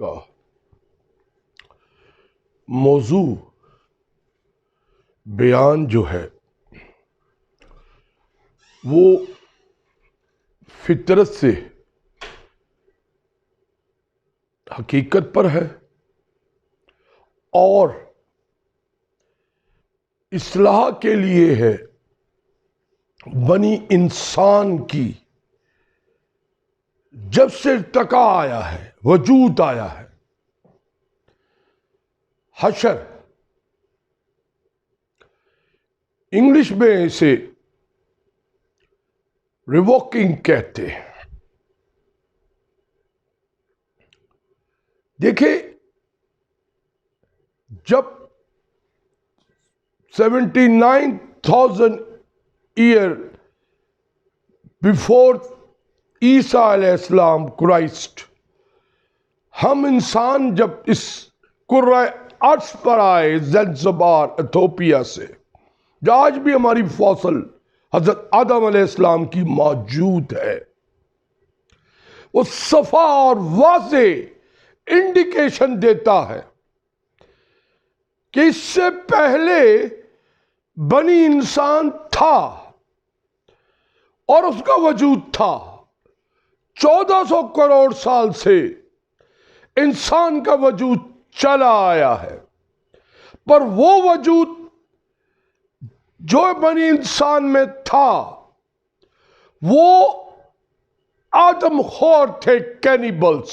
کا موضوع بیان جو ہے وہ فطرت سے حقیقت پر ہے اور اصلاح کے لیے ہے بنی انسان کی جب سے ارتقا آیا ہے، وجود آیا ہے، حشر، انگلش میں اسے ریووکنگ کہتے ہیں۔ دیکھیں، جب 79,000 ایئر بیفور عیسیٰ علیہ السلام کرائسٹ، ہم انسان جب اس کرۂ ارض پر آئے زنزبار ایتھوپیا سے، جو آج بھی ہماری فوسل حضرت آدم علیہ السلام کی موجود ہے، وہ صفا اور واضح انڈیکیشن دیتا ہے کہ اس سے پہلے بنی انسان تھا اور اس کا وجود تھا۔ 1400 کروڑ سال سے انسان کا وجود چلا آیا ہے، پر وہ وجود جو بنی انسان میں تھا وہ آدم خور تھے، کینیبلز،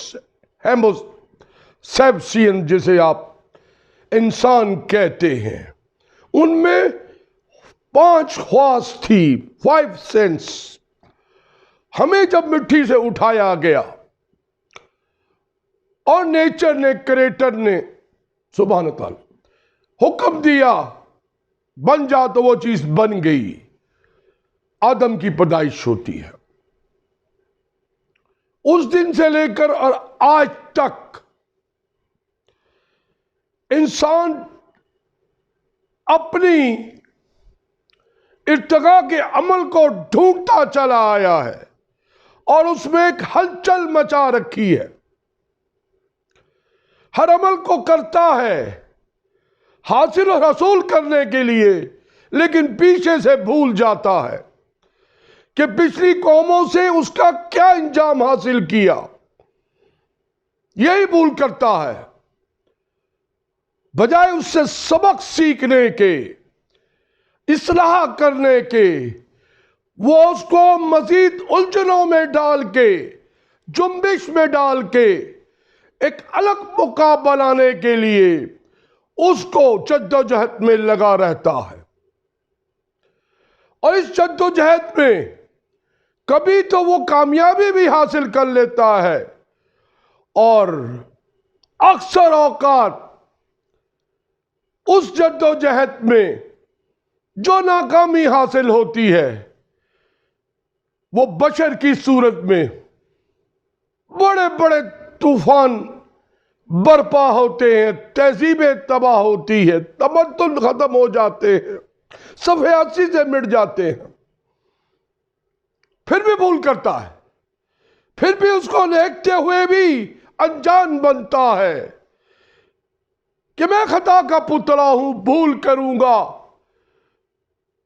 ہیموس سیپسین جسے آپ انسان کہتے ہیں۔ ان میں 5 حواس تھی، 5 سینس۔ ہمیں جب مٹی سے اٹھایا گیا اور نیچر نے، کریٹر نے سبحانہ تعالی حکم دیا بن جا، تو وہ چیز بن گئی۔ آدم کی پیدائش ہوتی ہے۔ اس دن سے لے کر اور آج تک انسان اپنی ارتقاء کے عمل کو ڈھونڈتا چلا آیا ہے اور اس میں ایک ہلچل مچا رکھی ہے۔ ہر عمل کو کرتا ہے حاصل و حصول کرنے کے لیے، لیکن پیچھے سے بھول جاتا ہے کہ پچھلی قوموں سے اس کا کیا انجام حاصل کیا۔ یہی بھول کرتا ہے، بجائے اس سے سبق سیکھنے کے، اصلاح کرنے کے، وہ اس کو مزید الجھنوں میں ڈال کے، جنبش میں ڈال کے، ایک الگ موقع بنانے کے لیے اس کو جدوجہد میں لگا رہتا ہے۔ اور اس جدوجہد میں کبھی تو وہ کامیابی بھی حاصل کر لیتا ہے، اور اکثر اوقات اس جدوجہد میں جو ناکامی حاصل ہوتی ہے وہ بشر کی صورت میں بڑے بڑے طوفان برپا ہوتے ہیں، تہذیبیں تباہ ہوتی ہے، تمدن ختم ہو جاتے ہیں، صفحاتی سے مٹ جاتے ہیں۔ پھر بھی بھول کرتا ہے، پھر بھی اس کو دیکھتے ہوئے بھی انجان بنتا ہے کہ میں خطا کا پتلا ہوں، بھول کروں گا،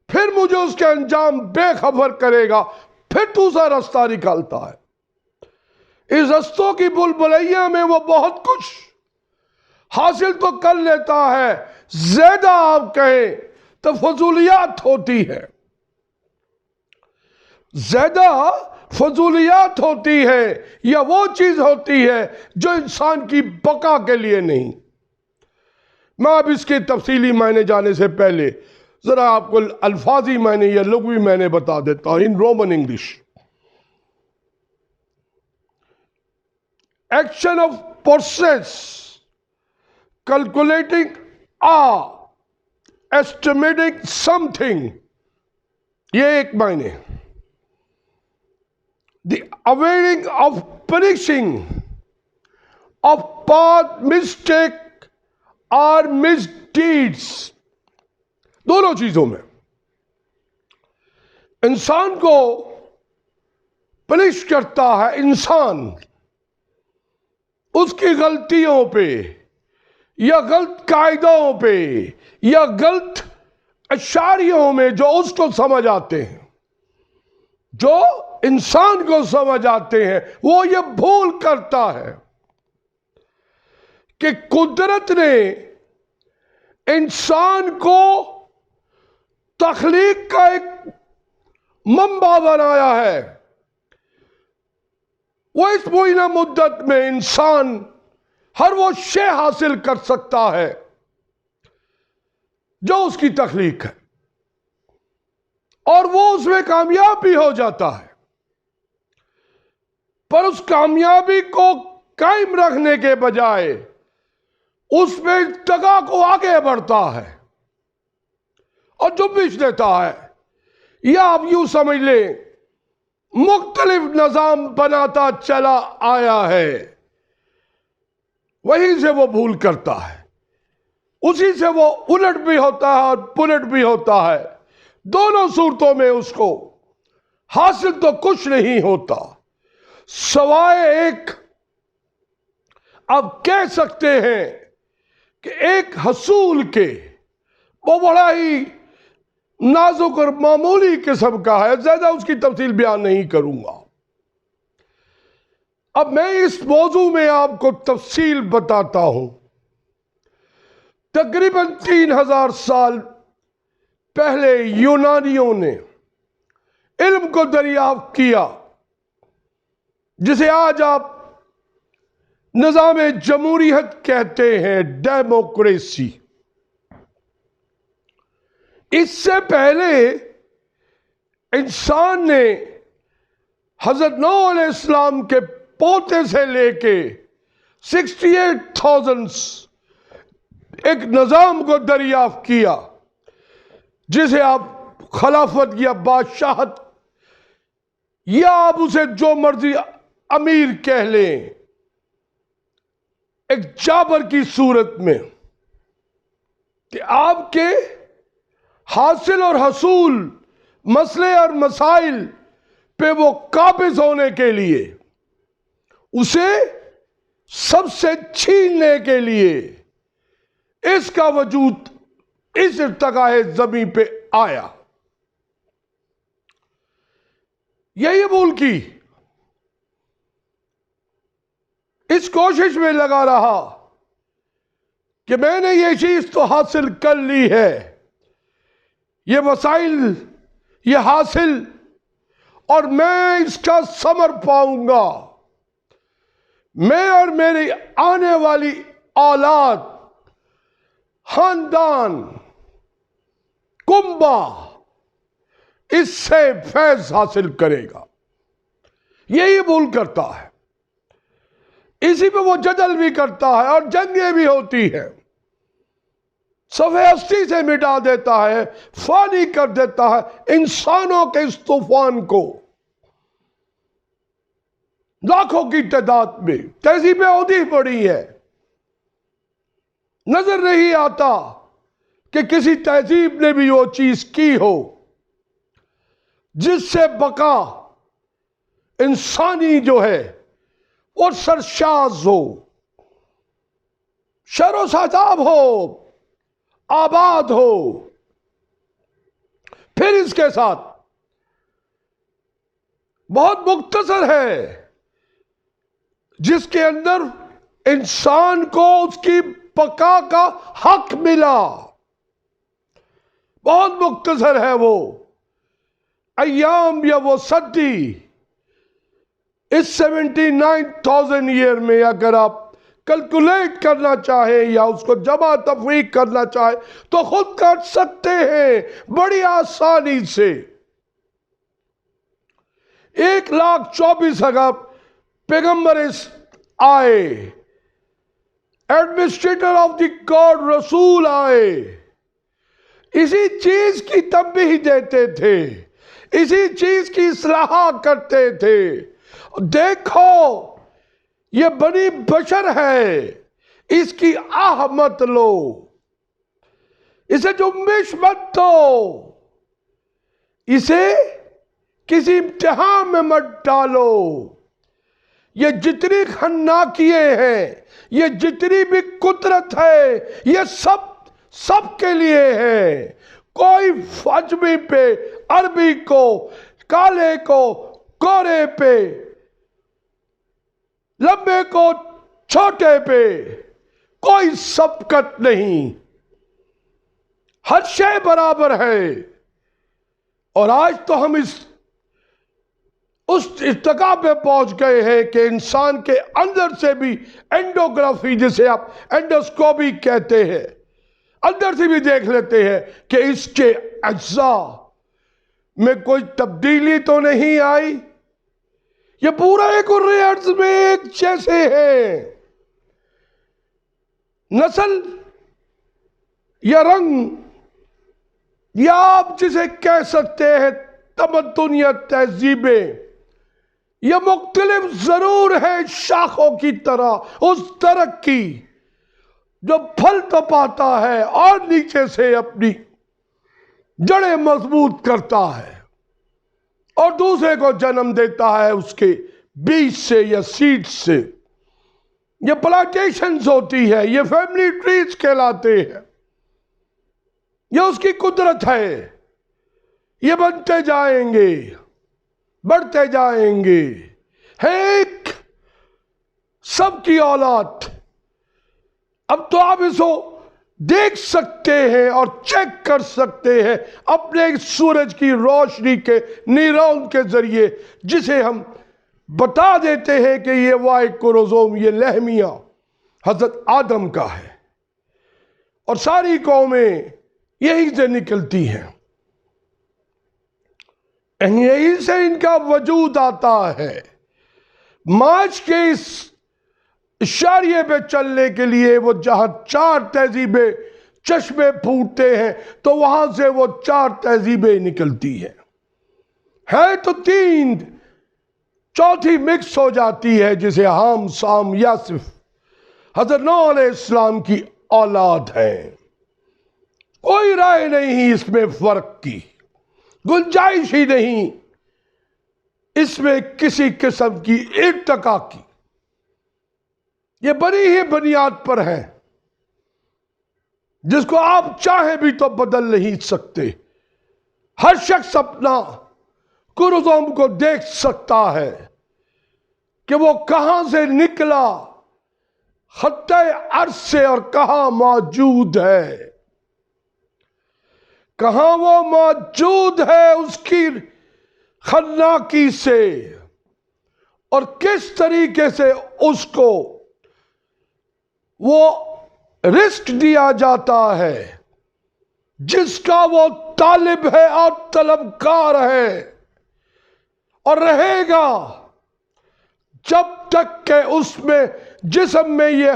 پھر مجھے اس کے انجام بے خبر کرے گا، پھر دوسرا رستہ نکالتا ہے۔ اس رستوں کی بلبلیاں میں وہ بہت کچھ حاصل تو کر لیتا ہے، زیادہ آپ کہیں تو فضولیات ہوتی ہے، زیادہ فضولیات ہوتی ہے، یا وہ چیز ہوتی ہے جو انسان کی بقا کے لیے نہیں۔ میں اب اس کے تفصیلی معنی جانے سے پہلے ذرا آپ کو الفاظی معنی یا لغوی معنی بتا دیتا ہوں۔ In Roman English, action of process calculating estimating some thing, یہ ایک معنی۔ The averring of punishing of pass mistake اور مس ڈیڈس، دونوں چیزوں میں انسان کو پنش کرتا ہے انسان اس کی غلطیوں پہ یا غلط قاعدوں پہ یا غلط اشاریوں میں جو اس کو سمجھ آتے ہیں، جو انسان کو سمجھ آتے ہیں، وہ یہ بھول کرتا ہے کہ قدرت نے انسان کو تخلیق کا ایک منبع بنایا ہے۔ وہ اس معینہ مدت میں انسان ہر وہ شے حاصل کر سکتا ہے جو اس کی تخلیق ہے، اور وہ اس میں کامیاب بھی ہو جاتا ہے، پر اس کامیابی کو قائم رکھنے کے بجائے اس میں ارتقا کو آگے بڑھتا ہے اور جنبش دیتا ہے، یا آپ یوں سمجھ لیں مختلف نظام بناتا چلا آیا ہے، وہیں سے وہ بھول کرتا ہے، اسی سے وہ الٹ بھی ہوتا ہے اور پلٹ بھی ہوتا ہے۔ دونوں صورتوں میں اس کو حاصل تو کچھ نہیں ہوتا سوائے ایک، اب کہہ سکتے ہیں کہ ایک حصول کے، وہ بڑا ہی نازک اور معمولی قسم کا ہے، زیادہ اس کی تفصیل بیان نہیں کروں گا۔ اب میں اس موضوع میں آپ کو تفصیل بتاتا ہوں۔ تقریباً 3000 سال پہلے یونانیوں نے علم کو دریافت کیا، جسے آج آپ نظام جمہوریت کہتے ہیں، ڈیموکریسی۔ اس سے پہلے انسان نے حضرت نوح علیہ السلام کے پوتے سے لے کے 68,000 ایک نظام کو دریافت کیا، جسے آپ خلافت یا بادشاہت یا آپ اسے جو مرضی امیر کہہ لیں، ایک جابر کی صورت میں، کہ آپ کے حاصل اور حصول مسئلے اور مسائل پہ وہ قابض ہونے کے لیے، اسے سب سے چھیننے کے لیے اس کا وجود اس ارتقاء زمین پہ آیا۔ یہی بھول کی، اس کوشش میں لگا رہا کہ میں نے یہ چیز تو حاصل کر لی ہے، یہ وسائل یہ حاصل، اور میں اس کا ثمر پاؤں گا، میں اور میری آنے والی اولاد، خاندان، کنبہ اس سے فیض حاصل کرے گا۔ یہی بھول کرتا ہے، اسی پہ وہ جدل بھی کرتا ہے اور جنگیں بھی ہوتی ہیں، صفحہ ہستی سے مٹا دیتا ہے، فانی کر دیتا ہے انسانوں کے اس طوفان کو۔ لاکھوں کی تعداد میں تہذیبیں اودھی پڑی ہے، نظر نہیں آتا کہ کسی تہذیب نے بھی وہ چیز کی ہو جس سے بقا انسانی جو ہے وہ سرشاز ہو، شر و شاداب ہو، آباد ہو۔ پھر اس کے ساتھ بہت مختصر ہے جس کے اندر انسان کو اس کی بقا کا حق ملا، بہت مختصر ہے وہ ایام یا وہ صدی۔ اس 79,000 ایئر میں اگر آپ کیلکولیٹ کرنا چاہیں یا اس کو جمع تفریق کرنا چاہیں تو خود کر سکتے ہیں بڑی آسانی سے۔ 1,24,000 پیغمبر آئے، ایڈمنسٹریٹر آف دی گاڈ رسول آئے، اسی چیز کی تنبیہ دیتے تھے، اسی چیز کی اصلاح کرتے تھے۔ دیکھو یہ بنی بشر ہے، اس کی آہ مت لو، اسے جنبش مت دو، اسے کسی امتحان میں مت ڈالو، یہ جتنی خناکیے ہیں، یہ جتنی بھی قدرت ہے، یہ سب کے لیے ہے۔ کوئی عجمی پہ، عربی کو، کالے کو، گورے پہ، لمبے کو، چھوٹے پہ کوئی سبقت نہیں، ہر شے برابر ہے۔ اور آج تو ہم اس ارتقا پہ پہنچ گئے ہیں کہ انسان کے اندر سے بھی اینڈوگرافی، جسے آپ اینڈوسکوپی کہتے ہیں، اندر سے بھی دیکھ لیتے ہیں کہ اس کے اجزاء میں کوئی تبدیلی تو نہیں آئی۔ یہ پورا ایک ارض میں ایک جیسے ہے، نسل یا رنگ یا آپ جسے کہہ سکتے ہیں تمدن یا تہذیبیں، یہ مختلف ضرور ہے شاخوں کی طرح اس درخت کی جو پھل تو پاتا ہے اور نیچے سے اپنی جڑیں مضبوط کرتا ہے اور دوسرے کو جنم دیتا ہے اس کے بیج سے یا سیڈ سے۔ یہ پلانٹیشنز ہوتی ہے، یہ فیملی ٹریز کہلاتے ہیں، یہ اس کی قدرت ہے۔ یہ بنتے جائیں گے، بڑھتے جائیں گے، ہے ایک سب کی اولاد۔ اب تو آپ اس کو دیکھ سکتے ہیں اور چیک کر سکتے ہیں اپنے سورج کی روشنی کے نیورون کے ذریعے، جسے ہم بتا دیتے ہیں کہ یہ وائی کروموسوم، یہ لہمیہ حضرت آدم کا ہے، اور ساری قومیں یہی سے نکلتی ہیں، یہی سے ان کا وجود آتا ہے۔ مارچ کے اس اشاریے پہ چلنے کے لیے وہ جہاں 4 تہذیبیں چشمے پھوٹتے ہیں تو وہاں سے وہ 4 تہذیبیں نکلتی ہیں، ہے تو 3، چوتھی مکس ہو جاتی ہے، جسے حام، سام، یاسف حضرت نوح علیہ السلام کی اولاد ہے۔ کوئی رائے نہیں اس میں فرق کی، گنجائش ہی نہیں اس میں کسی قسم کی ارتقا کی۔ یہ بڑی ہی بنیاد پر ہے جس کو آپ چاہیں بھی تو بدل نہیں سکتے۔ ہر شخص اپنا کروموسوم کو دیکھ سکتا ہے کہ وہ کہاں سے نکلا خطۂ ارض سے اور کہاں موجود ہے، کہاں وہ موجود ہے اس کی خناکی سے، اور کس طریقے سے اس کو وہ رزق دیا جاتا ہے جس کا وہ طالب ہے اور طلبکار ہے، اور رہے گا جب تک کہ اس میں جسم میں یہ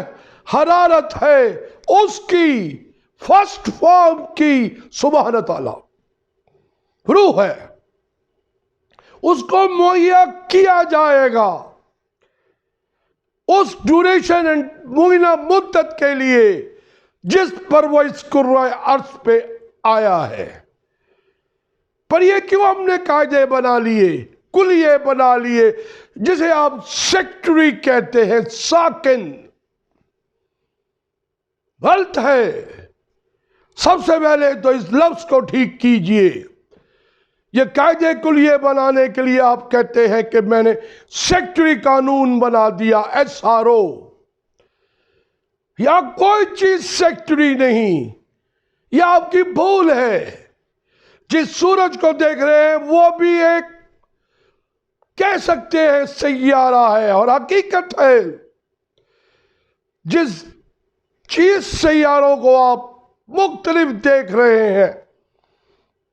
حرارت ہے اس کی فرسٹ فارم کی سبحانہ تعالی روح ہے، اس کو مہیا کیا جائے گا اس ڈیوریشن مہینہ مدت کے لیے جس پر وہ اس کرۂ ارض پہ آیا ہے۔ پر یہ کیوں ہم نے قاعدے بنا لیے، کلیے بنا لیے، جسے آپ سیکٹری کہتے ہیں، ساکن؟ غلط ہے۔ سب سے پہلے تو اس لفظ کو ٹھیک کیجئے۔ یہ قاعدے کلیے بنانے کے لیے آپ کہتے ہیں کہ میں نے سیکٹری قانون بنا دیا، SRO، یا کوئی چیز سیکٹری نہیں، یہ آپ کی بھول ہے۔ جس سورج کو دیکھ رہے ہیں وہ بھی ایک کہہ سکتے ہیں سیارہ ہے، اور حقیقت ہے جس چیز سیاروں کو آپ مختلف دیکھ رہے ہیں،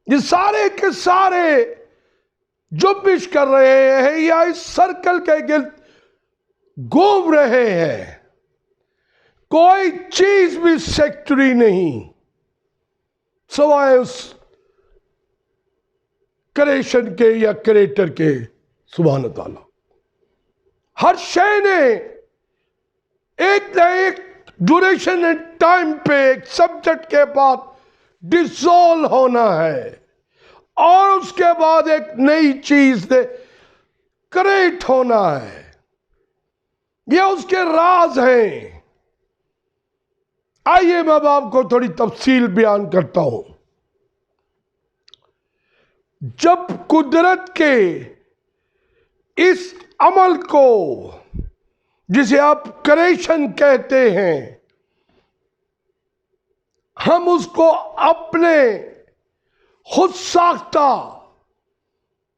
یہ سارے کے سارے جنبش کر رہے ہیں یا اس سرکل کے گرد گھوم رہے ہیں۔ کوئی چیز بھی سیکٹری نہیں سوائے اس کریشن کے یا کریٹر کے، سبحانہ تعالی۔ ہر شے نے ایک نہ ایک ڈیوریشن اینڈ ٹائم پہ ایک سبجیکٹ کے بعد ڈسولو ہونا ہے، اور اس کے بعد ایک نئی چیز نے کریٹ ہونا ہے۔ یہ اس کے راز ہیں. آئیے میں اب آپ کو تھوڑی تفصیل بیان کرتا ہوں. جب قدرت کے اس عمل کو جسے آپ کریشن کہتے ہیں، ہم اس کو اپنے خود ساختہ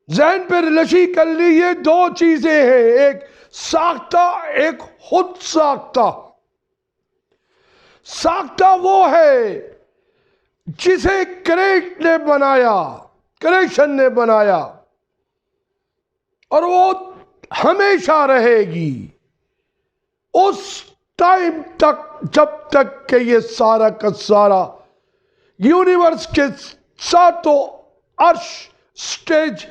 ذہن پہ رشی کر لی. یہ دو چیزیں ہیں، ایک ساختہ ایک خود ساختہ. ساختہ وہ ہے جسے کریشن نے بنایا اور وہ ہمیشہ رہے گی اس ٹائم تک جب تک کہ یہ سارا کا سارا یونیورس کے ساتوں عرش سٹیج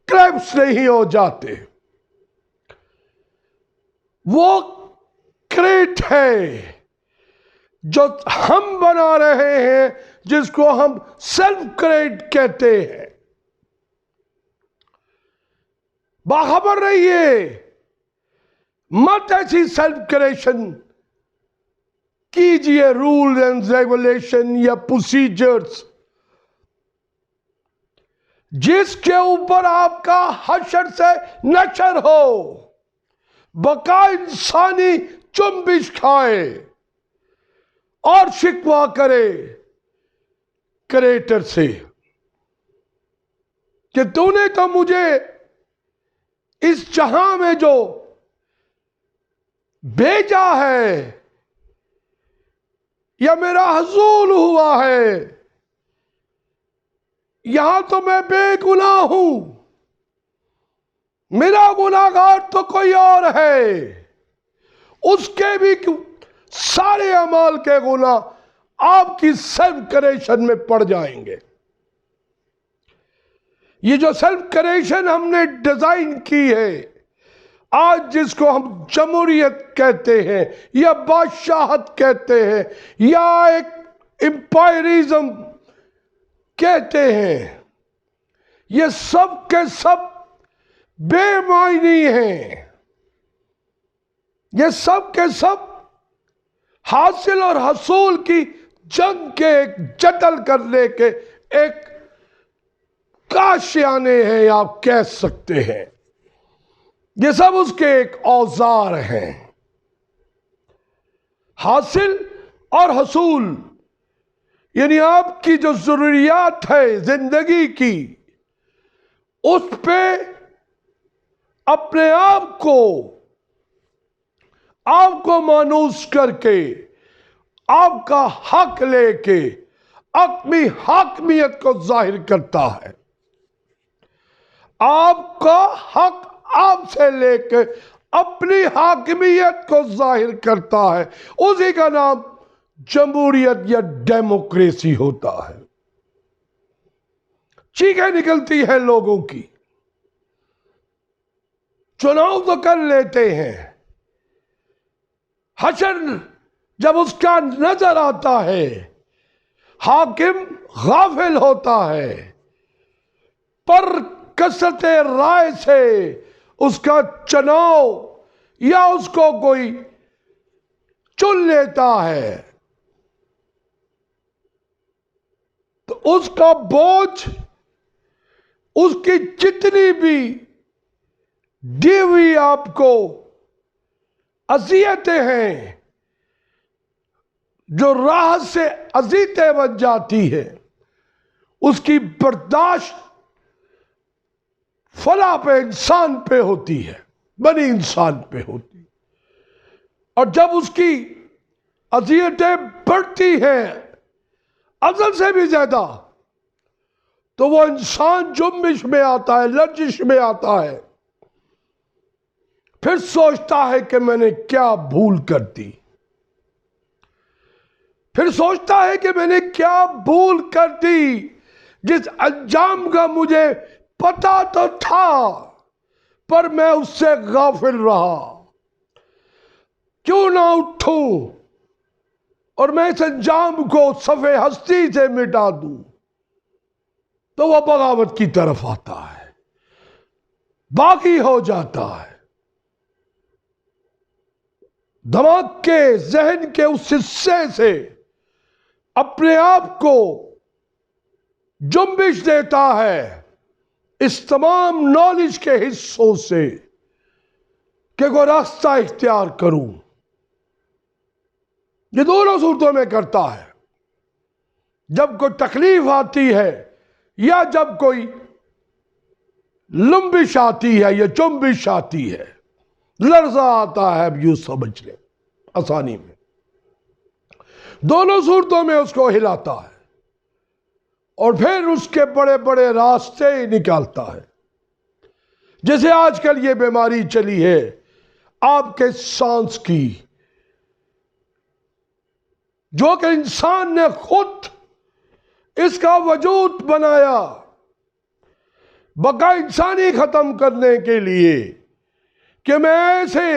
کلیپس نہیں ہو جاتے. وہ کریٹ ہے جو ہم بنا رہے ہیں، جس کو ہم سیلف کریٹ کہتے ہیں. باخبر رہیے، مت ایسی سیلف کریشن کیجئے رول اینڈ ریگولیشن یا پروسیجرز جس کے اوپر آپ کا حشر سے نشر ہو، بقا انسانی چنبش کھائے اور شکوہ کرے کریٹر سے کہ تو نے تو مجھے اس جہاں میں جو بھیجا ہے یا میرا حصول ہوا ہے، یہاں تو میں بے گناہ ہوں، میرا گناہگار تو کوئی اور ہے. اس کے بھی سارے اعمال کے گناہ آپ کی سیلف کریشن میں پڑ جائیں گے. یہ جو سیلف کریشن ہم نے ڈیزائن کی ہے آج، جس کو ہم جمہوریت کہتے ہیں یا بادشاہت کہتے ہیں یا ایک امپائرزم کہتے ہیں، یہ سب کے سب بے معنی ہیں. یہ سب کے سب حاصل اور حصول کی جنگ کے ایک جدل کرنے کے ایک کاشیانے ہیں، آپ کہہ سکتے ہیں. یہ سب اس کے ایک اوزار ہیں. حاصل اور حصول یعنی آپ کی جو ضروریات ہے زندگی کی، اس پہ اپنے آپ کو مانوس کر کے آپ کا حق لے کے اپنی حاکمیت کو ظاہر کرتا ہے. آپ کا حق آپ سے لے کے اپنی حاکمیت کو ظاہر کرتا ہے. اسی کا نام جمہوریت یا ڈیموکریسی ہوتا ہے. چیخیں نکلتی ہیں لوگوں کی، چناؤ تو کر لیتے ہیں، حشر جب اس کا نظر آتا ہے حاکم غافل ہوتا ہے، پر کثرت رائے سے اس کا چناؤ یا اس کو کوئی چن لیتا ہے تو اس کا بوجھ، اس کی جتنی بھی دی ہوئی آپ کو اذیتیں ہیں، جو راہ سے اذیتیں بن جاتی ہے، اس کی برداشت فلاں پہ انسان پہ ہوتی ہے، بنی انسان پہ ہوتی. اور جب اس کی اذیتیں بڑھتی ہیں ازل سے بھی زیادہ، تو وہ انسان جنبش میں آتا ہے، لرزش میں آتا ہے، پھر سوچتا ہے کہ میں نے کیا بھول کر دی، پھر سوچتا ہے کہ میں نے کیا بھول کر دی. جس انجام کا مجھے پتا تو تھا پر میں اس سے غافل رہا، کیوں نہ اٹھوں اور میں اس انجام کو صفحے ہستی سے مٹا دوں. تو وہ بغاوت کی طرف آتا ہے، باقی ہو جاتا ہے. دماغ کے ذہن کے اس حصے سے اپنے آپ کو جنبش دیتا ہے اس تمام نالج کے حصوں سے کہ کوئی راستہ اختیار کروں. یہ دونوں صورتوں میں کرتا ہے. جب کوئی تکلیف آتی ہے یا جب کوئی لمبش آتی ہے یا جنبش آتی ہے، لرزہ آتا ہے، اب یوں سمجھ لیں آسانی میں، دونوں صورتوں میں اس کو ہلاتا ہے اور پھر اس کے بڑے بڑے راستے نکالتا ہے. جیسے آج کل یہ بیماری چلی ہے آپ کے سانس کی، جو کہ انسان نے خود اس کا وجود بنایا بقا انسانی ختم کرنے کے لیے کہ میں ایسے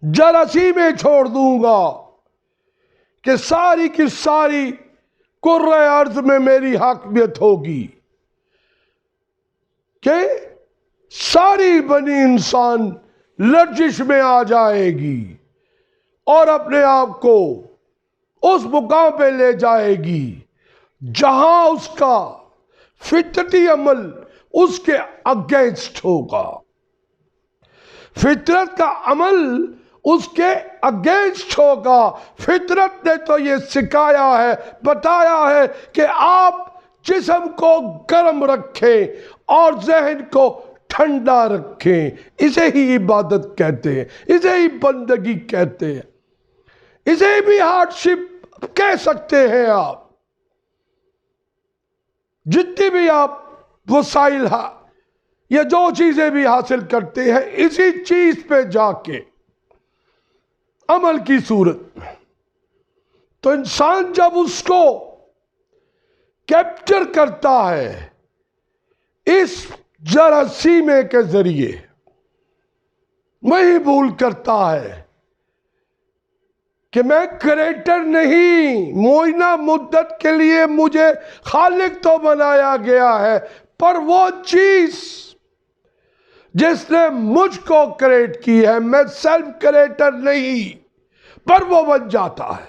جراثیمیں چھوڑ دوں گا کہ ساری کی ساری کرۂ ارض میں میری حاکمیت ہوگی، کہ ساری بنی انسان لرزش میں آ جائے گی اور اپنے آپ کو اس مقام پہ لے جائے گی جہاں اس کا فطرتی عمل اس کے اگینسٹ ہوگا. فطرت کا عمل اس کے اگینسٹ ہوگا. فطرت نے تو یہ سکھایا ہے، بتایا ہے کہ آپ جسم کو گرم رکھیں اور ذہن کو ٹھنڈا رکھیں. اسے ہی عبادت کہتے ہیں، اسے ہی بندگی کہتے ہیں، اسے بھی ہارڈشپ کہہ سکتے ہیں. آپ جتنی بھی آپ وسائل یا جو چیزیں بھی حاصل کرتے ہیں اسی چیز پہ جا کے عمل کی صورت میں، تو انسان جب اس کو کیپچر کرتا ہے اس جراثیمے کے ذریعے، وہی بھول کرتا ہے کہ میں کریٹر نہیں، معینہ مدت کے لیے مجھے خالق تو بنایا گیا ہے، پر وہ چیز جس نے مجھ کو کریٹ کی ہے، میں سیلف کریٹر نہیں، پر وہ بن جاتا ہے.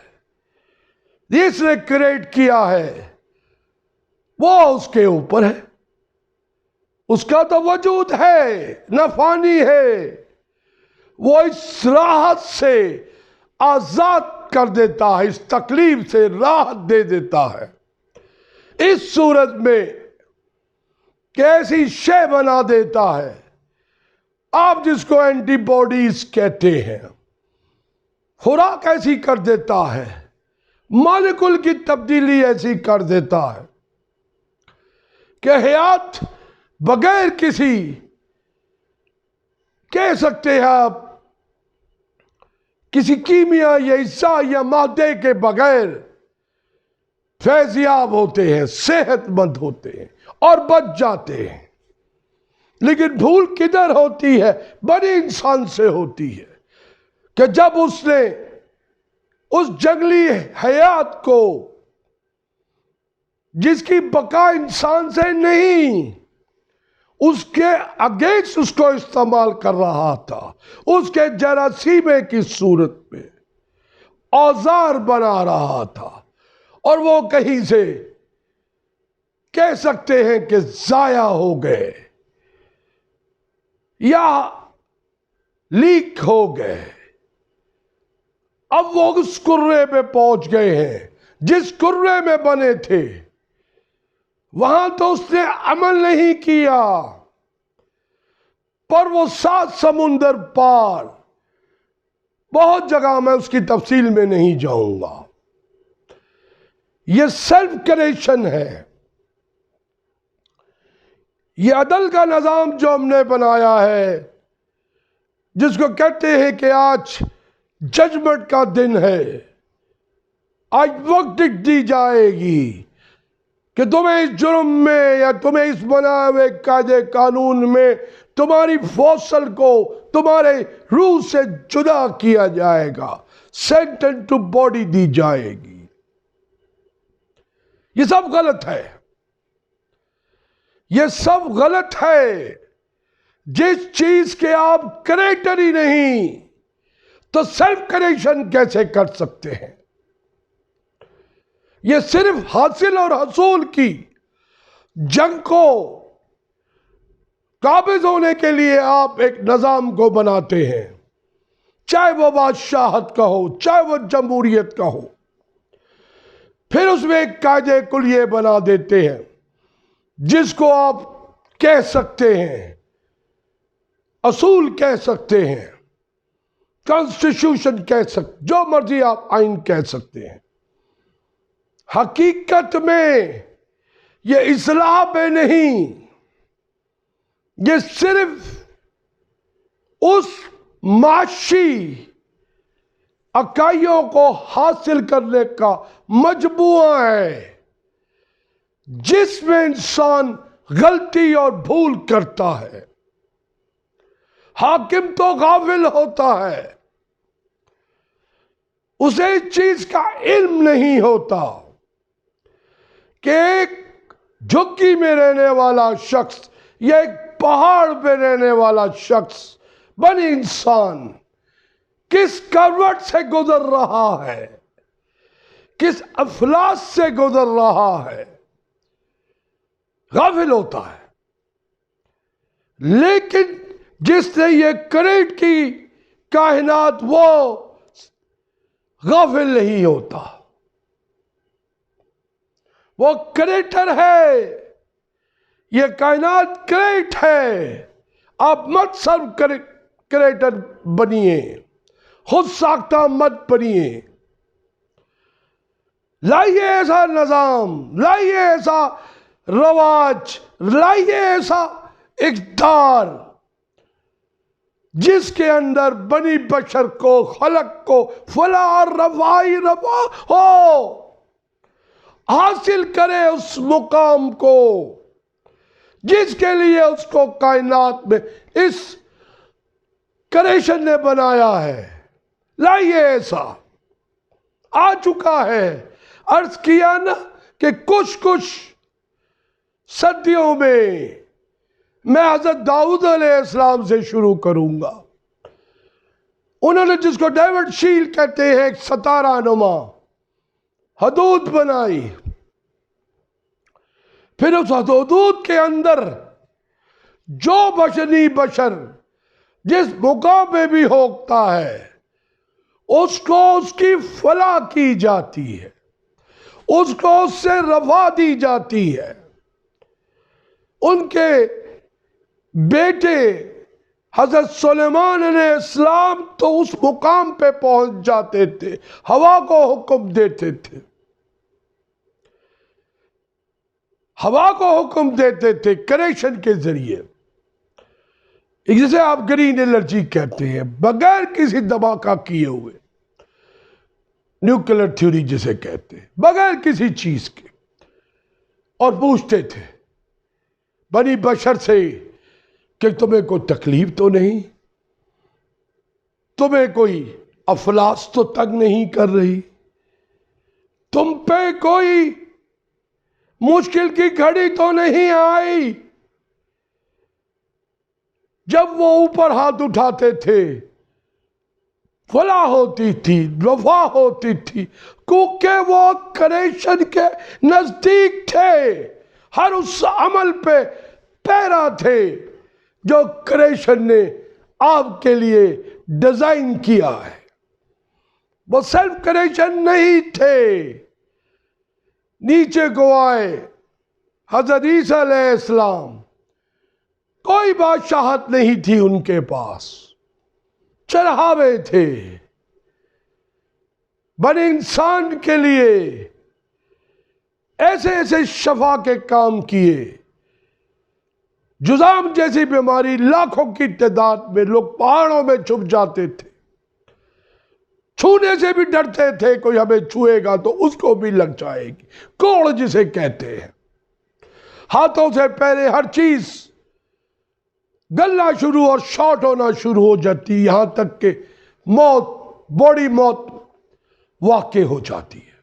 جس نے کریٹ کیا ہے وہ اس کے اوپر ہے، اس کا تو وجود ہے، نہ فانی ہے. وہ اس راحت سے آزاد کر دیتا ہے، اس تکلیف سے راحت دے دیتا ہے اس صورت میں کہ ایسی شے بنا دیتا ہے آپ جس کو اینٹی باڈیز کہتے ہیں. خوراک ایسی کر دیتا ہے، مالیکول کی تبدیلی ایسی کر دیتا ہے کہ حیات بغیر کسی کہہ سکتے ہیں آپ کسی کیمیا یا اجزا یا مادے کے بغیر فیضیاب ہوتے ہیں، صحت مند ہوتے ہیں اور بچ جاتے ہیں. لیکن بھول کدھر ہوتی ہے؟ بڑے انسان سے ہوتی ہے کہ جب اس نے اس جنگلی حیات کو جس کی بقا انسان سے نہیں، اس کے اگینسٹ اس کو استعمال کر رہا تھا، اس کے جراثیمے کی صورت میں اوزار بنا رہا تھا، اور وہ کہیں سے کہہ سکتے ہیں کہ ضائع ہو گئے یا لیک ہو گئے. اب وہ اس کرے پہ پہنچ گئے ہیں جس کرے میں بنے تھے. وہاں تو اس نے عمل نہیں کیا، پر وہ 7 سمندر پار بہت جگہ، میں اس کی تفصیل میں نہیں جاؤں گا. یہ سیلف کریشن ہے. یہ عدل کا نظام جو ہم نے بنایا ہے، جس کو کہتے ہیں کہ آج ججمنٹ کا دن ہے، آج وقت دی جائے گی کہ تمہیں اس جرم میں یا تمہیں اس بنائے ہوئے قاعدے قانون میں تمہاری فوصل کو تمہارے روح سے جدا کیا جائے گا، سینٹنس ٹو باڈی دی جائے گی. یہ سب غلط ہے، یہ سب غلط ہے. جس چیز کے آپ کریٹر ہی نہیں، تو سیلف کریکشن کیسے کر سکتے ہیں؟ یہ صرف حاصل اور حصول کی جنگ کو قابض ہونے کے لیے آپ ایک نظام کو بناتے ہیں، چاہے وہ بادشاہت کا ہو، چاہے وہ جمہوریت کا ہو، پھر اس میں ایک قاعدے کلیہ بنا دیتے ہیں جس کو آپ کہہ سکتے ہیں اصول کہہ سکتے ہیں، کانسٹیٹیوشن کہہ سکتے، جو مرضی آپ آئین کہہ سکتے ہیں۔ حقیقت میں یہ اصلاح پہ نہیں، یہ صرف اس معاشی اکائیوں کو حاصل کرنے کا مجموعہ ہے جس میں انسان غلطی اور بھول کرتا ہے۔ حاکم تو غافل ہوتا ہے، اسے اس چیز کا علم نہیں ہوتا کہ ایک جھگی میں رہنے والا شخص یا ایک پہاڑ پہ رہنے والا شخص، بنی انسان، کس کروٹ سے گزر رہا ہے، کس افلاس سے گزر رہا ہے، غافل ہوتا ہے۔ لیکن جس نے یہ کریٹ کی کائنات، وہ غافل نہیں ہوتا، وہ کریٹر ہے، یہ کائنات کریٹ ہے۔ آپ مت صرف کریٹر بنیے، خود ساختہ مت بنیے۔ لائیے ایسا نظام، لائیے ایسا رواج، لائیے ایسا اقدار جس کے اندر بنی بشر کو، خلق کو فلاح اور رفاہی رفع ہو، حاصل کرے اس مقام کو جس کے لیے اس کو کائنات میں اس کریشن نے بنایا ہے۔ لائیے ایسا آ چکا ہے۔ عرض کیا نا کہ کچھ صدیوں میں حضرت داؤد علیہ السلام سے شروع کروں گا۔ انہوں نے جس کو ڈیوڈ شیل کہتے ہیں، ایک ستارہ نما حدود بنائی، پھر اس حدود کے اندر جو بشر جس مقام پہ بھی ہوتا ہے اس کو اس کی فلاح کی جاتی ہے، اس کو اس سے رفع دی جاتی ہے۔ ان کے بیٹے حضرت سلیمان علیہ السلام تو اس مقام پہ پہنچ جاتے تھے، ہوا کو حکم دیتے تھے، ہوا کو حکم دیتے تھے کریشن کے ذریعے، جسے آپ گرین الرجی کہتے ہیں، بغیر کسی دھماکہ کیے ہوئے، نیوکلر تھیوری جسے کہتے ہیں، بغیر کسی چیز کے۔ اور پوچھتے تھے بنی بشر سے کہ تمہیں کوئی تکلیف تو نہیں، تمہیں کوئی افلاس تو تنگ نہیں کر رہی، تم پہ کوئی مشکل کی گھڑی تو نہیں آئی؟ جب وہ اوپر ہاتھ اٹھاتے تھے فلاح ہوتی تھی، رفع ہوتی تھی، کیونکہ وہ کریشن کے نزدیک تھے، ہر اس عمل پہ پیرا تھے جو کریشن نے آپ کے لیے ڈیزائن کیا ہے۔ وہ سیلف کریشن نہیں تھے۔ نیچے کو آئے حضرت عیسیٰ علیہ السلام، کوئی بادشاہت نہیں تھی ان کے پاس، چڑھاوے تھے، بنی انسان کے لیے ایسے ایسے شفا کے کام کیے۔ جذام جیسی بیماری لاکھوں کی تعداد میں، لوگ پہاڑوں میں چھپ جاتے تھے، چھونے سے بھی ڈرتے تھے، کوئی ہمیں چھوئے گا تو اس کو بھی لگ جائے گی، کوڑ جسے کہتے ہیں۔ ہاتھوں سے پہلے ہر چیز گلنا شروع اور شارٹ ہونا شروع ہو جاتی، یہاں تک کہ موت، بوڑی موت واقع ہو جاتی ہے۔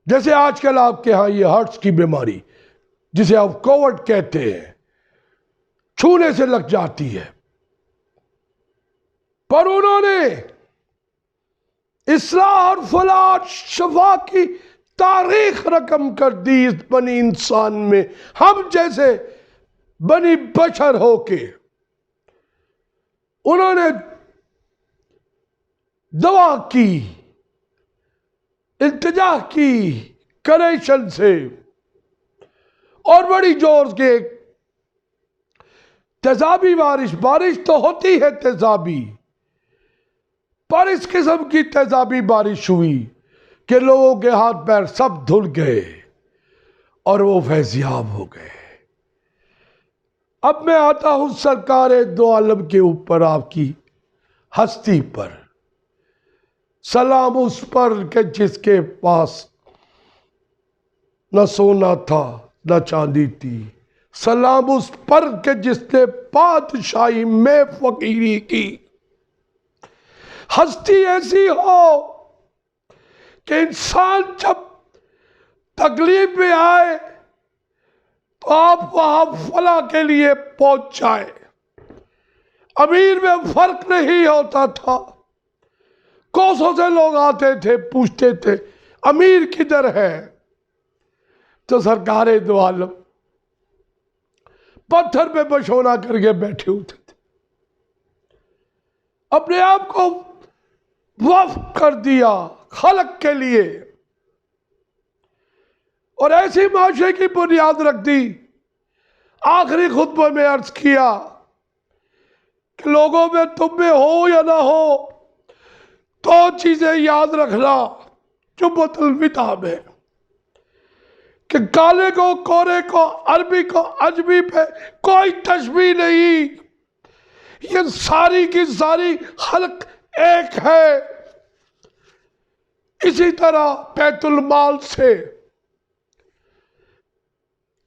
جیسے آج کل آپ کے ہاں یہ ہارٹس کی بیماری جسے آپ کووڈ کہتے ہیں، چھونے سے لگ جاتی ہے، پر انہوں نے اصلاح اور فلاح شفا کی تاریخ رقم کر دی اس بنی انسان میں، ہم جیسے بنی بشر ہو کے انہوں نے دعا کی، التجا کی کریشن سے، اور بڑی زور کے تیزابی بارش تو ہوتی ہے تیزابی، پر اس قسم کی تیزابی بارش ہوئی کہ لوگوں کے ہاتھ پیر سب دھل گئے اور وہ فیضیاب ہو گئے۔ اب میں آتا ہوں سرکار دو عالم کے اوپر، آپ کی ہستی پر۔ سلام اس پر کہ جس کے پاس نہ سونا تھا نہ چاندی تھی، سلام اس پر کہ جس نے بادشاہی میں فقیری کی۔ ہستی ایسی ہو کہ انسان جب تکلیف میں آئے تو آپ وہاں فلاح کے لیے پہنچ جائے۔ امیر میں فرق نہیں ہوتا تھا، کوسوں سے لوگ آتے تھے پوچھتے تھے امیر کدھر ہے، تو سرکار دو عالم پتھر پہ بچھونا کر کے بیٹھے ہوتے تھے، اپنے آپ کو وقف کر دیا خلق کے لیے، اور ایسی معاشرے کی بنیاد رکھ دی۔ آخری خطبے میں عرض کیا کہ لوگوں میں تم میں ہو یا نہ ہو، دو چیزیں یاد رکھنا جو الوداع میں، کہ کالے کو کورے کو عربی کو عجمی پہ کوئی تشبیہ نہیں، یہ ساری کی ساری خلق ایک ہے۔ اسی طرح بیت المال سے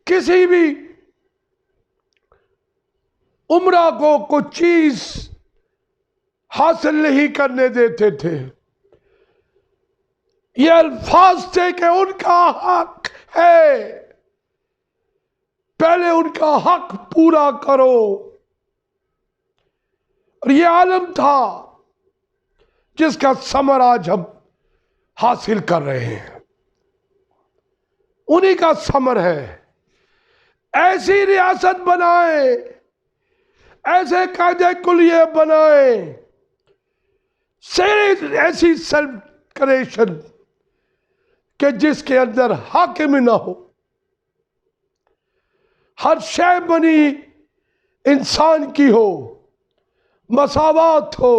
کسی بھی عمرہ کو کچھ چیز حاصل نہیں کرنے دیتے تھے، یہ الفاظ تھے کہ ان کا حق ہے، پہلے ان کا حق پورا کرو، اور یہ عالم تھا جس کا ثمر آج ہم حاصل کر رہے ہیں، انہی کا ثمر ہے۔ ایسی ریاست بنائیں، ایسے قاعدے کلیے بنائیں، ایسی سیلف کریشن کہ جس کے اندر حاکم نہ ہو، ہر شے بنی انسان کی ہو، مساوات ہو،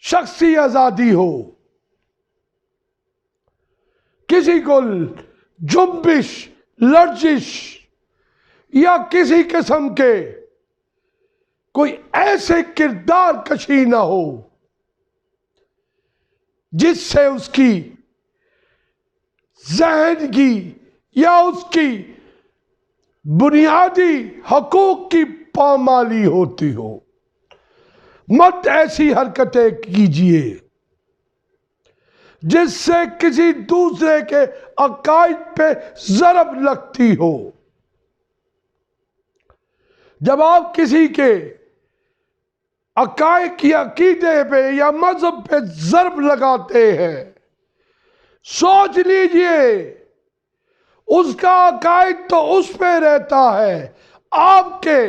شخصی آزادی ہو، کسی کو جنبش لرزش یا کسی قسم کے کوئی ایسے کردار کشی نہ ہو جس سے اس کی ذہنگی یا اس کی بنیادی حقوق کی پامالی ہوتی ہو۔ مت ایسی حرکتیں کیجئے جس سے کسی دوسرے کے عقائد پہ ضرب لگتی ہو۔ جب آپ کسی کے عقائد یا عقیدے پہ یا مذہب پہ ضرب لگاتے ہیں، سوچ لیجئے اس کا عقائد تو اس پہ رہتا ہے، آپ کے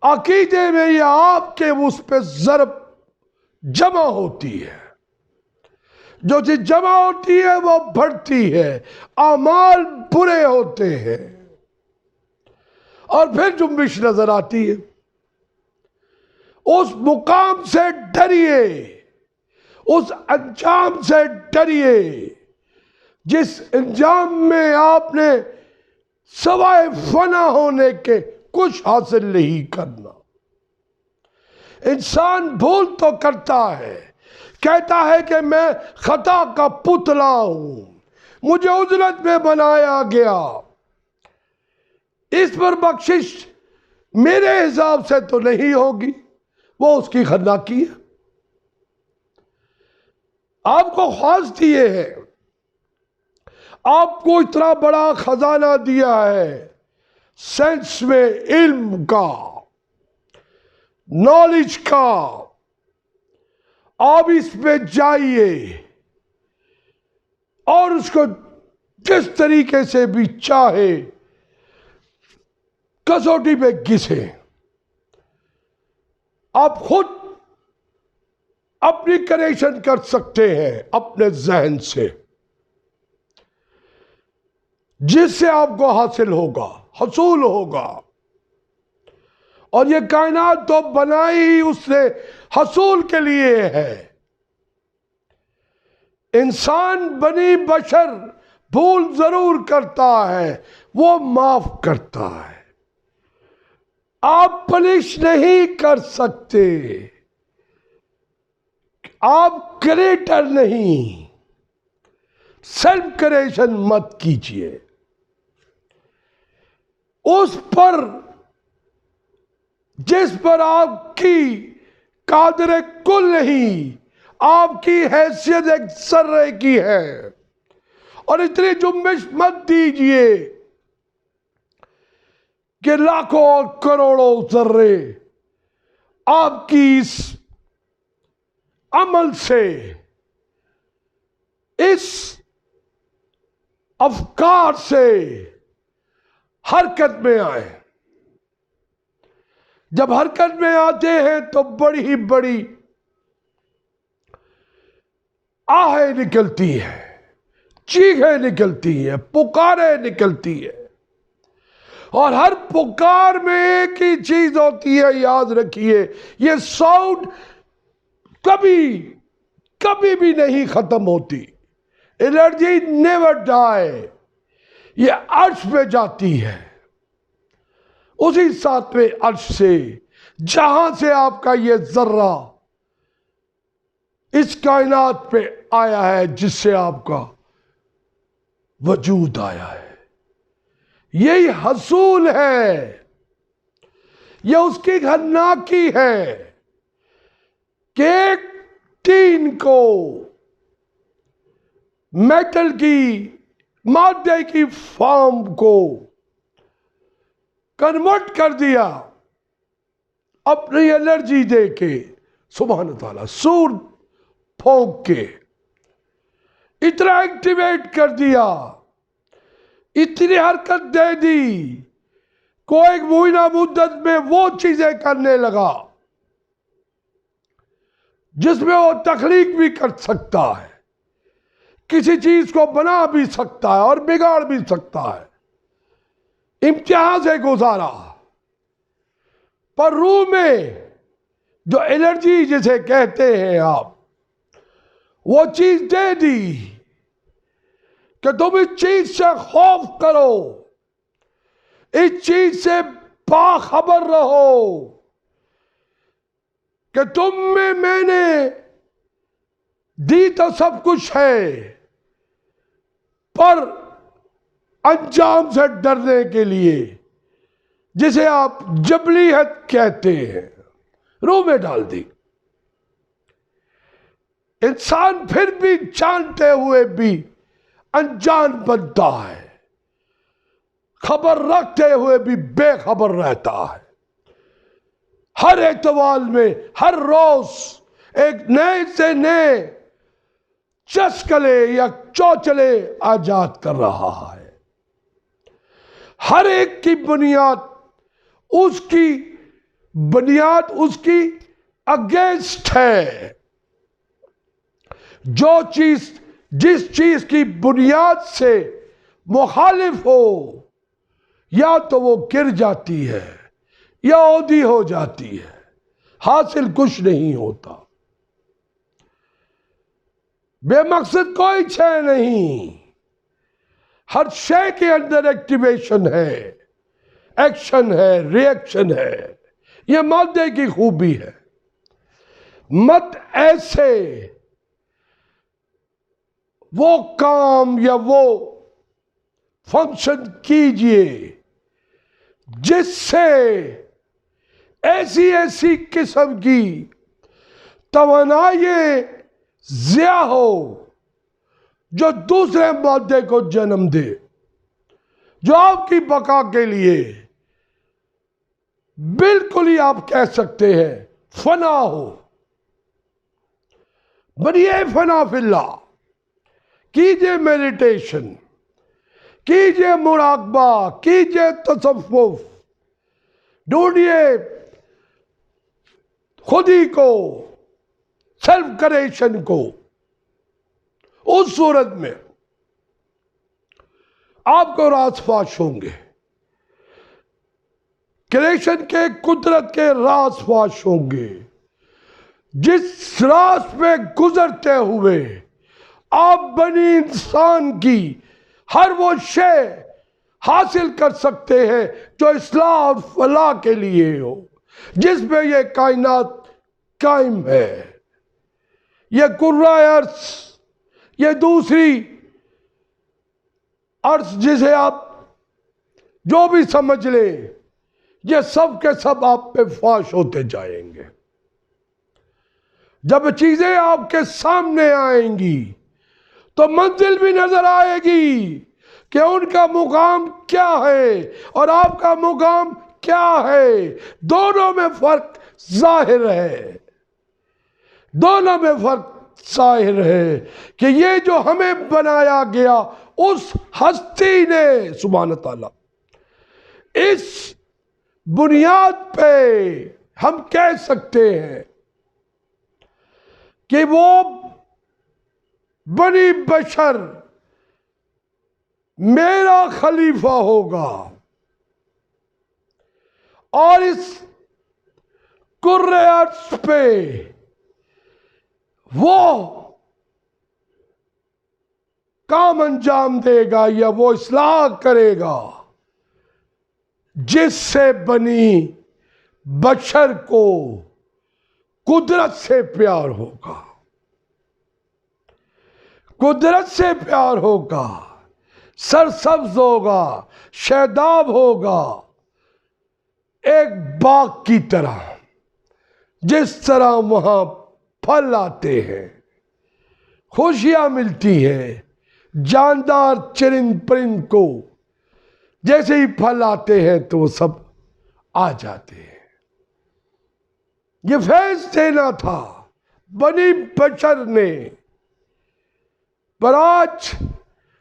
عقیدے میں یا آپ کے اس پہ ضرب جمع ہوتی ہے، جو چیز جمع ہوتی ہے وہ بڑھتی ہے، اعمال برے ہوتے ہیں اور پھر جنبش نظر آتی ہے۔ اس مقام سے ڈریے، اس انجام سے ڈریے جس انجام میں آپ نے سوائے فنا ہونے کے کچھ حاصل نہیں کرنا۔ انسان بھول تو کرتا ہے، کہتا ہے کہ میں خطا کا پتلا ہوں، مجھے عزلت میں بنایا گیا، اس پر بخشش میرے حساب سے تو نہیں ہوگی، وہ اس کی خطاکی ہے۔ آپ کو خواص دیے ہے، آپ کو اتنا بڑا خزانہ دیا ہے سائنس میں علم کا، نالج کا آپ اس پہ جائیے اور اس کو جس طریقے سے بھی چاہے کسوٹی پہ گھسے. آپ خود اپنی کریکشن کر سکتے ہیں اپنے ذہن سے، جس سے آپ کو حاصل ہوگا، حصول ہوگا. اور یہ کائنات تو بنائی ہی اس نے حصول کے لیے ہے. انسان بنی بشر بھول ضرور کرتا ہے، وہ معاف کرتا ہے. آپ پنش نہیں کر سکتے، آپ کریٹر نہیں. سیلف کریشن مت کیجیے. اس پر جس پر آپ کی قادر کل نہیں، آپ کی حیثیت ایک ذرے کی ہے، اور اتنی جنبش مت دیجیے کہ لاکھوں اور کروڑوں ذرے آپ کی اس عمل سے، اس افکار سے حرکت میں آئے. جب حرکت میں آتے ہیں تو بڑی ہی بڑی آہیں نکلتی ہیں، چیخیں نکلتی ہیں، پکاریں نکلتی ہیں. اور ہر پکار میں ایک ہی چیز ہوتی ہے، یاد رکھیے، یہ ساؤنڈ کبھی بھی نہیں ختم ہوتی. الرجی نیور ڈائی. یہ عرش پہ جاتی ہے، اسی ساتویں عرش سے جہاں سے آپ کا یہ ذرہ اس کائنات پہ آیا ہے، جس سے آپ کا وجود آیا ہے. یہی حصول ہے، یہ اس کی غناکی ہے کہ ایک ٹین کو میٹل کی مادے کی فارم کو کنورٹ کر دیا اپنی الرجی دے کے. سبحان تعالیٰ، سور پھونک کے اتنا ایکٹیویٹ کر دیا، اتنی حرکت دے دی کو ایک مہینہ مدت میں وہ چیزیں کرنے لگا جس میں وہ تخلیق بھی کر سکتا ہے، کسی چیز کو بنا بھی سکتا ہے اور بگاڑ بھی سکتا ہے. امتحان سے گزارا، پر روح میں جو الرجی جسے کہتے ہیں آپ، وہ چیز دے دی کہ تم اس چیز سے خوف کرو، اس چیز سے باخبر رہو کہ تم میں نے دی تو سب کچھ ہے، پر انجام سے ڈرنے کے لیے، جسے آپ جبلیت کہتے ہیں، روح میں ڈال دی. انسان پھر بھی جانتے ہوئے بھی انجان بنتا ہے، خبر رکھتے ہوئے بھی بے خبر رہتا ہے. ہر اعتبار میں ہر روز ایک نئے سے نئے چسکلے یا چوچلے ایجاد کر رہا ہے. ہر ایک کی بنیاد اس کی اگینسٹ ہے. جس چیز کی بنیاد سے مخالف ہو، یا تو وہ گر جاتی ہے یا عودی ہو جاتی ہے، حاصل کچھ نہیں ہوتا. بے مقصد کوئی شے نہیں، ہر شے کے اندر ایکٹیویشن ہے، ایکشن ہے، ری ایکشن ہے. یہ مادے کی خوبی ہے. مت ایسے وہ کام یا وہ فنکشن کیجئے جس سے ایسی قسم کی توانائی ضیاء ہو جو دوسرے مادے کو جنم دے، جو آپ کی بقا کے لیے بالکل ہی آپ کہہ سکتے ہیں فنا ہو. بنیے فنا فی اللہ. کیجئے میڈیٹیشن، کیجئے مراقبہ، کیجئے تصوف، ڈھونڈیے خودی کو، سیلف کریشن کو. اس صورت میں آپ کو راز فاش ہوں گے، کریشن کے، قدرت کے راز فاش ہوں گے. جس راز پہ گزرتے ہوئے آپ بنی انسان کی ہر وہ شے حاصل کر سکتے ہیں جو اصلاح اور فلاح کے لیے ہو، جس پہ یہ کائنات قائم ہے. یہ کرۂ ارض، یہ دوسری ارض جسے آپ جو بھی سمجھ لیں، یہ سب کے سب آپ پہ فاش ہوتے جائیں گے. جب چیزیں آپ کے سامنے آئیں گی تو منزل بھی نظر آئے گی کہ ان کا مقام کیا ہے اور آپ کا مقام کیا ہے. دونوں میں فرق ظاہر ہے، دونوں میں فرق ظاہر ہے کہ یہ جو ہمیں بنایا گیا اس ہستی نے سبحانہ تعالیٰ، اس بنیاد پہ ہم کہہ سکتے ہیں کہ وہ بنی بشر میرا خلیفہ ہوگا اور اس کرۂ ارض پہ وہ کام انجام دے گا یا وہ اصلاح کرے گا جس سے بنی بشر کو قدرت سے پیار ہوگا، قدرت سے پیار ہوگا، سرسبز ہوگا، شاداب ہوگا، ایک باغ کی طرح. جس طرح وہاں پھل آتے ہیں، خوشیاں ملتی ہیں، جاندار چرند پرند کو جیسے ہی پھل آتے ہیں تو وہ سب آ جاتے ہیں. یہ فیض دینا تھا بنی بشر نے. پر آج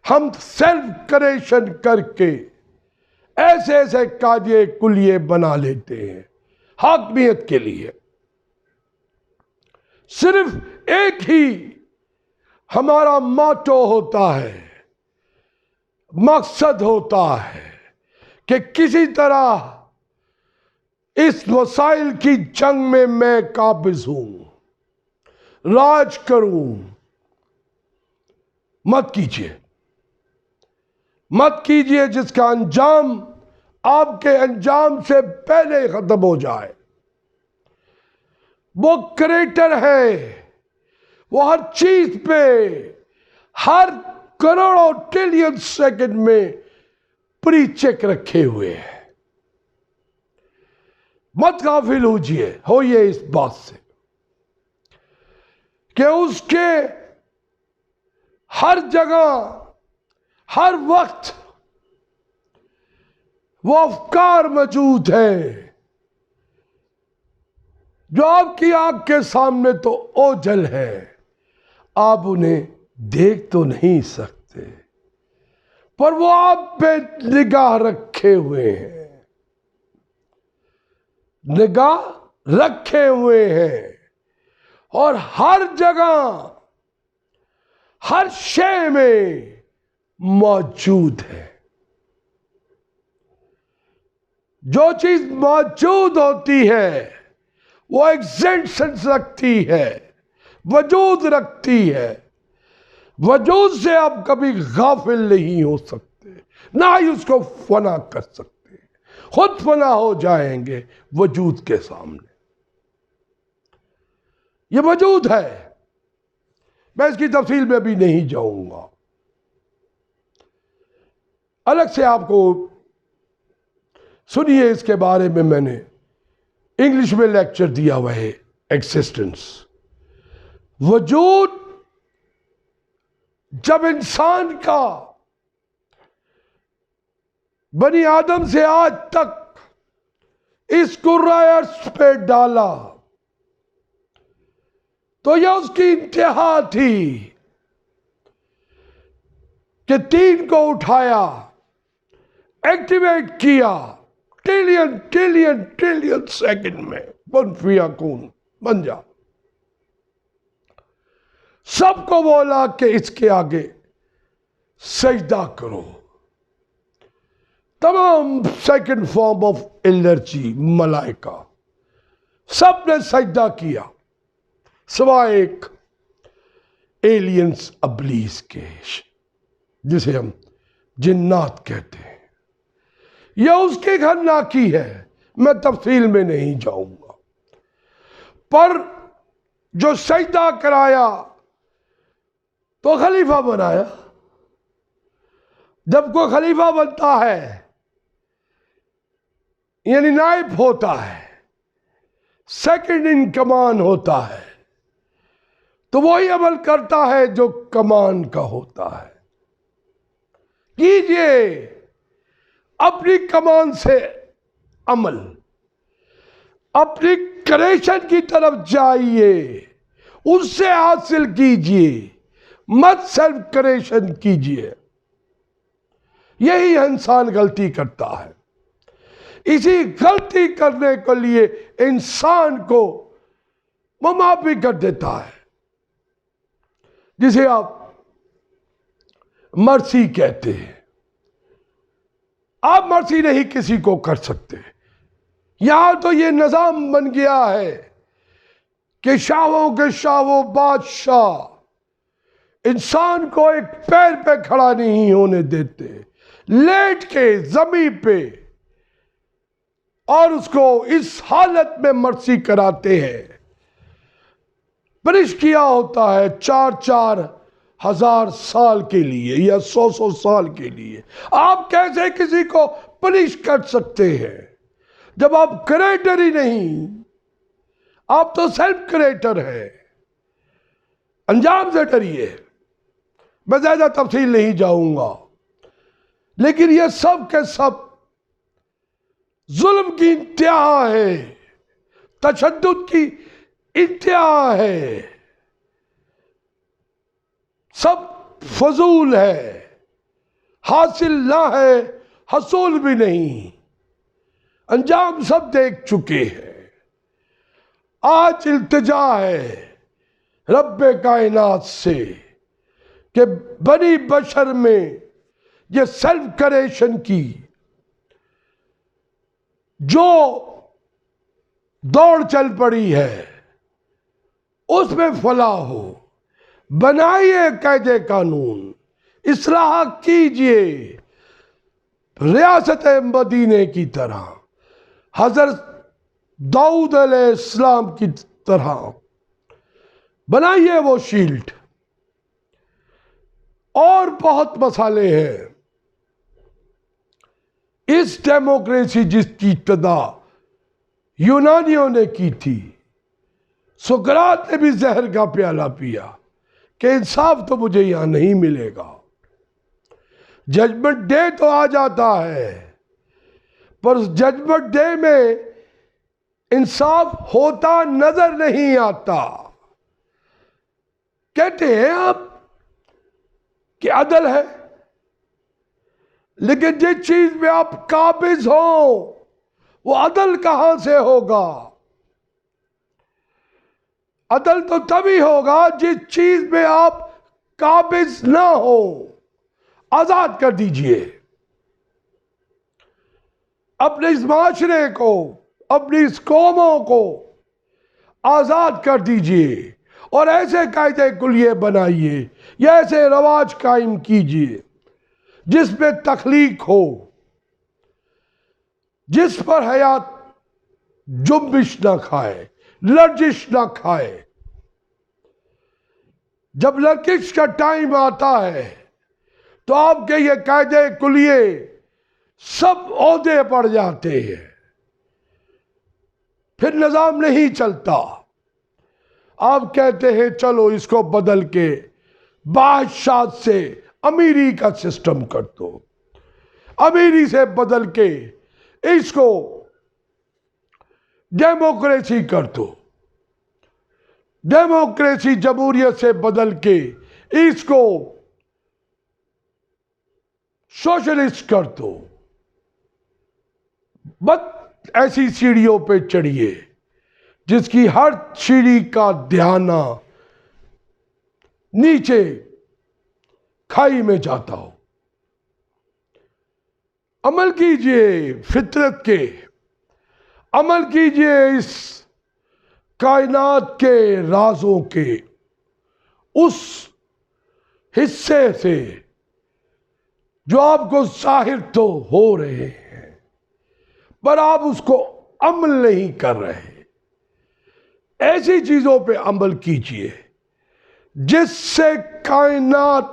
ہم سیلف کریشن کر کے ایسے ایسے قاعدے کلیے بنا لیتے ہیں حاکمیت کے لیے. صرف ایک ہی ہمارا موٹو ہوتا ہے، مقصد ہوتا ہے کہ کسی طرح اس وسائل کی جنگ میں میں قابض ہوں، راج کروں. مت کیجیے، مت کیجیے جس کا انجام آپ کے انجام سے پہلے ختم ہو جائے. وہ کریٹر ہے، وہ ہر چیز پہ ہر کروڑوں ٹریلین سیکنڈ میں پری چیک رکھے ہوئے ہیں. مت غافل ہوئیے اس بات سے کہ اس کے ہر جگہ ہر وقت وہ افکار موجود ہیں جو آپ کی آنکھ کے سامنے تو اوجھل ہے، آپ انہیں دیکھ تو نہیں سکتے، پر وہ آپ پہ نگاہ رکھے ہوئے ہیں، نگاہ رکھے ہوئے ہیں اور ہر جگہ ہر شے میں موجود ہے. جو چیز موجود ہوتی ہے وہ ایگزسٹنس رکھتی ہے، وجود رکھتی ہے. وجود سے آپ کبھی غافل نہیں ہو سکتے، نہ ہی اس کو فنا کر سکتے. خود فنا ہو جائیں گے وجود کے سامنے. یہ وجود ہے، میں اس کی تفصیل میں بھی نہیں جاؤں گا. الگ سے آپ کو سنیے اس کے بارے میں نے انگلش میں لیکچر دیا ہوا ہے، ایگزسٹنس. وجود جب انسان کا بنی آدم سے آج تک اس کرۂ ارض پہ ڈالا تو یہ اس کی انتہا تھی کہ 3 کو اٹھایا، ایکٹیویٹ کیا، ٹریلین ٹریلین ٹریلین سیکنڈ میں کن فیکون بن جا. سب کو بولا کہ اس کے آگے سجدہ کرو. تمام سیکنڈ فارم آف الرجی ملائکہ سب نے سجدہ کیا سوائے ایک ایلینز ابلیس کے، جسے ہم جنات کہتے ہیں. یہ اس کی خناکی ہے، میں تفصیل میں نہیں جاؤں گا. پر جو سجدہ کرایا تو خلیفہ بنایا. جب کوئی خلیفہ بنتا ہے یعنی نائب ہوتا ہے، سیکنڈ ان کمان ہوتا ہے، تو وہی عمل کرتا ہے جو کمان کا ہوتا ہے. کیجئے اپنی کمان سے عمل، اپنی کریشن کی طرف جائیے، اس سے حاصل کیجئے، مت سیلف کریشن کیجئے. یہی انسان غلطی کرتا ہے. اسی غلطی کرنے کے لیے انسان کو معافی کر دیتا ہے، جسے آپ مرسی کہتے ہیں. آپ مرسی نہیں کسی کو کر سکتے. یہاں تو یہ نظام بن گیا ہے کہ شاہوں کے شاہ بادشاہ انسان کو ایک پیر پہ کھڑا نہیں ہونے دیتے، لیٹ کے زمین پہ، اور اس کو اس حالت میں مرسی کراتے ہیں. پنش کیا ہوتا ہے 4 ہزار سال کے لیے یا 100 سال کے لیے. آپ کیسے کسی کو پنش کر سکتے ہیں جب آپ کریٹر ہی نہیں؟ آپ تو سیلف کریٹر ہے. انجام سے ڈریے. میں زیادہ تفصیل نہیں جاؤں گا، لیکن یہ سب کے سب ظلم کی انتہا ہے، تشدد کی انتہا ہے، سب فضول ہے، حاصل نہ ہے، حصول بھی نہیں. انجام سب دیکھ چکے ہیں. آج التجا ہے رب کائنات سے کہ بنی بشر میں یہ سیلف کریشن کی جو دوڑ چل پڑی ہے اس میں فلاح ہو. بنائیے قید قانون، اصلاح کیجئے ریاست مدینے کی طرح، حضرت داؤد علیہ السلام کی طرح بنائیے وہ شیلڈ. اور بہت مسئلے ہیں. اس ڈیموکریسی جس کی ابتدا یونانیوں نے کی تھی، سقراط نے بھی زہر کا پیالہ پیا کہ انصاف تو مجھے یہاں نہیں ملے گا. ججمنٹ ڈے تو آ جاتا ہے، پر ججمنٹ ڈے میں انصاف ہوتا نظر نہیں آتا. کہتے ہیں آپ کہ عدل ہے، لیکن جس چیز میں آپ قابض ہوں وہ عدل کہاں سے ہوگا؟ عدل تو تبھی ہوگا جس چیز میں آپ قابض نہ ہو. آزاد کر دیجئے اپنے اس معاشرے کو، اپنی اس قوموں کو آزاد کر دیجئے، اور ایسے قاعدے کلیے بنائیے یا ایسے رواج قائم کیجئے جس میں تخلیق ہو، جس پر حیات جنبش نہ کھائے، لرزش نہ کھائے. جب لرزش کا ٹائم آتا ہے تو آپ کے یہ قاعدے کلیے سب عہدے پڑ جاتے ہیں، پھر نظام نہیں چلتا. آپ کہتے ہیں چلو اس کو بدل کے بادشاہ سے امیری کا سسٹم کر دو، امیری سے بدل کے اس کو ڈیموکریسی کر دو، ڈیموکریسی جمہوریت سے بدل کے اس کو سوشلسٹ کر دو، بس ایسی سیڑھیوں پہ چڑھیے جس کی ہر سیڑھی کا دھیانہ نیچے کھائی میں جاتا ہو۔ عمل کیجئے فطرت کے، عمل کیجئے اس کائنات کے رازوں کے اس حصے سے جو آپ کو ظاہر تو ہو رہے ہیں پر آپ اس کو عمل نہیں کر رہے۔ ایسی چیزوں پہ عمل کیجئے جس سے کائنات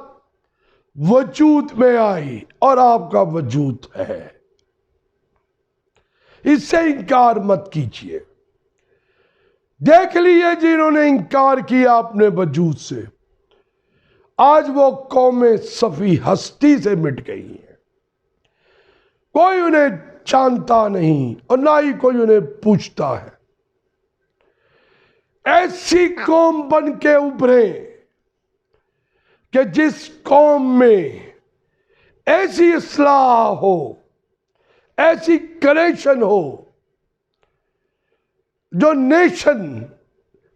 وجود میں آئی اور آپ کا وجود ہے، اس سے انکار مت کیجئے۔ دیکھ لیے جنہوں نے انکار کیا اپنے وجود سے، آج وہ قومیں صفی ہستی سے مٹ گئی ہیں، کوئی انہیں جانتا نہیں اور نہ ہی کوئی انہیں پوچھتا ہے۔ ایسی قوم بن کے ابھریں کہ جس قوم میں ایسی اصلاح ہو، ایسی کریکشن ہو، جو نیشن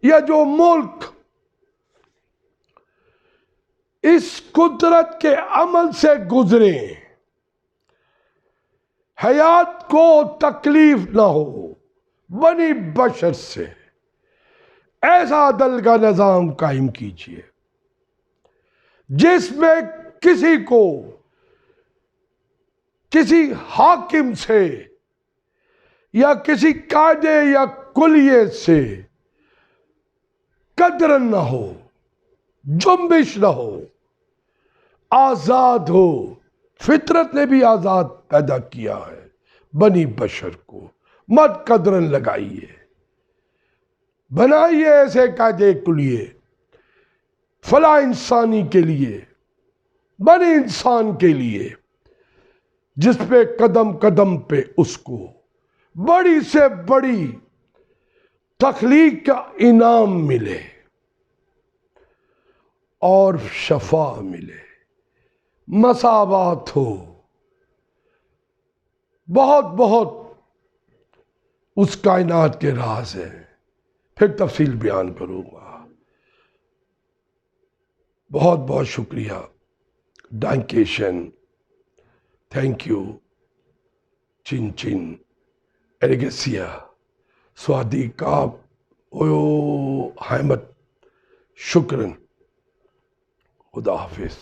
یا جو ملک اس قدرت کے عمل سے گزرے، حیات کو تکلیف نہ ہو بنی بشر سے، ایسا عدل کا نظام قائم کیجئے جس میں کسی کو کسی حاکم سے یا کسی قاعدے یا کلیے سے قدر نہ ہو، جنبش نہ ہو، آزاد ہو۔ فطرت نے بھی آزاد پیدا کیا ہے بنی بشر کو، مت قدرن لگائیے، بنائیے ایسے قاعدے کلیے فلاح انسانی کے لیے، بنی انسان کے لیے، جس پہ قدم قدم پہ اس کو بڑی سے بڑی تخلیق کا انعام ملے اور شفا ملے، مساوات ہو۔ بہت بہت اس کائنات کے راز ہیں، پھر تفصیل بیان کروں گا۔ بہت بہت شکریہ، ڈانکیشن، تھینک یو، چن چن، ایریگیسیا، سوادی کاپ، اویو حمد، شکرن، خدا حافظ۔